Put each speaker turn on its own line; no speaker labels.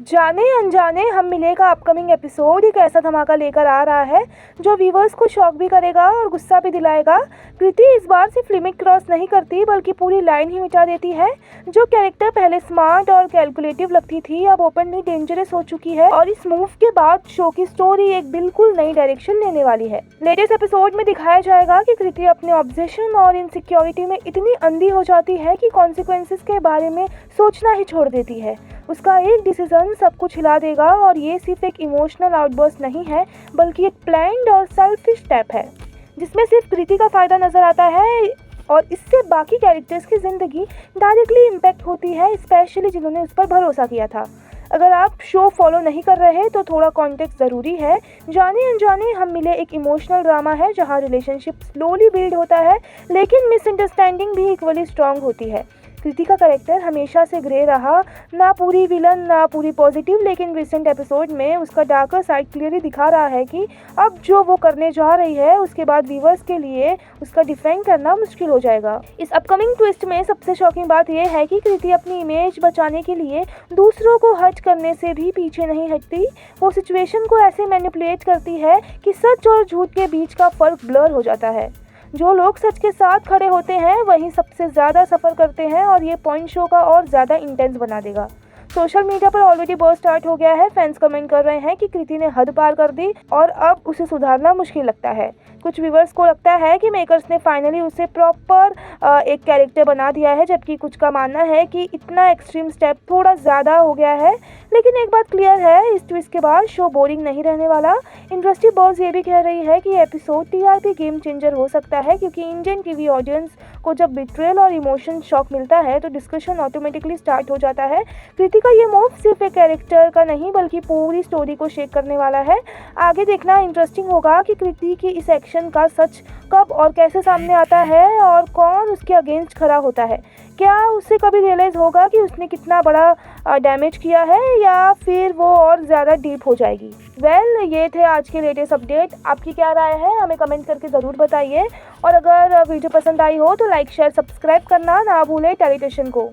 जाने अनजाने हम मिले का अपकमिंग एपिसोड एक ऐसा धमाका लेकर आ रहा है जो व्यूवर्स को शॉक भी करेगा और गुस्सा भी दिलाएगा। कृति इस बार सिर्फ लिमिट क्रॉस नहीं करती बल्कि पूरी लाइन ही मिटा देती है। जो कैरेक्टर पहले स्मार्ट और कैलकुलेटिव लगती थी अब ओपनली डेंजरस हो चुकी है और इस मूव के बाद शो की स्टोरी एक बिल्कुल नई डायरेक्शन लेने वाली है। लेटेस्ट एपिसोड में दिखाया जाएगा कि कृति अपने ऑब्सेशन और इनसिक्योरिटी में इतनी अंधी हो जाती है कि कॉन्सिक्वेंसेस के बारे में सोचना ही छोड़ देती है। उसका एक डिसीजन सब कुछ हिला देगा और ये सिर्फ एक इमोशनल आउटबर्स्ट नहीं है बल्कि एक प्लान्ड और सेल्फिश स्टेप है जिसमें सिर्फ कृति का फ़ायदा नज़र आता है और इससे बाकी कैरेक्टर्स की ज़िंदगी डायरेक्टली इम्पैक्ट होती है, स्पेशली जिन्होंने उस पर भरोसा किया था। अगर आप शो फॉलो नहीं कर रहे तो थोड़ा कॉन्टेक्स्ट ज़रूरी है। जाने अनजाने हम मिले एक इमोशनल ड्रामा है जहां रिलेशनशिप स्लोली बिल्ड होता है लेकिन मिसअंडरस्टैंडिंग भी इक्वली स्ट्रांग होती है। कृति का कैरेक्टर हमेशा से ग्रे रहा, ना पूरी विलन ना पूरी पॉजिटिव, लेकिन रिसेंट एपिसोड में उसका डार्कर साइड क्लियरली दिखा रहा है कि अब जो वो करने जा रही है उसके बाद व्यूवर्स के लिए उसका डिफेंड करना मुश्किल हो जाएगा। इस अपकमिंग ट्विस्ट में सबसे शॉकिंग बात यह है कि कृति अपनी इमेज बचाने के लिए दूसरों को हर्ट करने से भी पीछे नहीं हटती। वो सिचुएशन को ऐसे मैनिपुलेट करती है कि सच और झूठ के बीच का फर्क ब्लर हो जाता है। जो लोग सच के साथ खड़े होते हैं वही सबसे ज़्यादा सफ़र करते हैं और ये पॉइंट शो का और ज़्यादा इंटेंस बना देगा। सोशल मीडिया पर ऑलरेडी बर्स्ट स्टार्ट हो गया है। फैंस कमेंट कर रहे हैं कि कृति ने हद पार कर दी और अब उसे सुधारना मुश्किल लगता है। कुछ व्यूवर्स को लगता है कि मेकर्स ने फाइनली उसे प्रॉपर एक कैरेक्टर बना दिया है, जबकि कुछ का मानना है कि इतना एक्सट्रीम स्टेप थोड़ा ज़्यादा हो गया है। लेकिन एक बात क्लियर है, इस ट्विस्ट के बाद शो बोरिंग नहीं रहने वाला। इंडस्ट्री बॉस ये भी कह रही है कि एपिसोड टीआरपी गेम चेंजर हो सकता है क्योंकि इंडियन टीवी ऑडियंस को जब बिट्रेल और इमोशन शॉक मिलता है तो डिस्कशन ऑटोमेटिकली स्टार्ट हो जाता है। कृति का ये मूव सिर्फ एक कैरेक्टर का नहीं बल्कि पूरी स्टोरी को शेक करने वाला है। आगे देखना इंटरेस्टिंग होगा कि कृति की इस एक्शन का सच कब और कैसे सामने आता है और कौन उसके अगेंस्ट खड़ा होता है। क्या उसे कभी रियलाइज़ होगा कि उसने कितना बड़ा डैमेज किया है या फिर वो और ज़्यादा डीप हो जाएगी। ये थे आज के लेटेस्ट अपडेट। आपकी क्या राय है हमें कमेंट करके ज़रूर बताइए और अगर वीडियो पसंद आई हो तो लाइक शेयर सब्सक्राइब करना ना भूलें टेलीविजन को।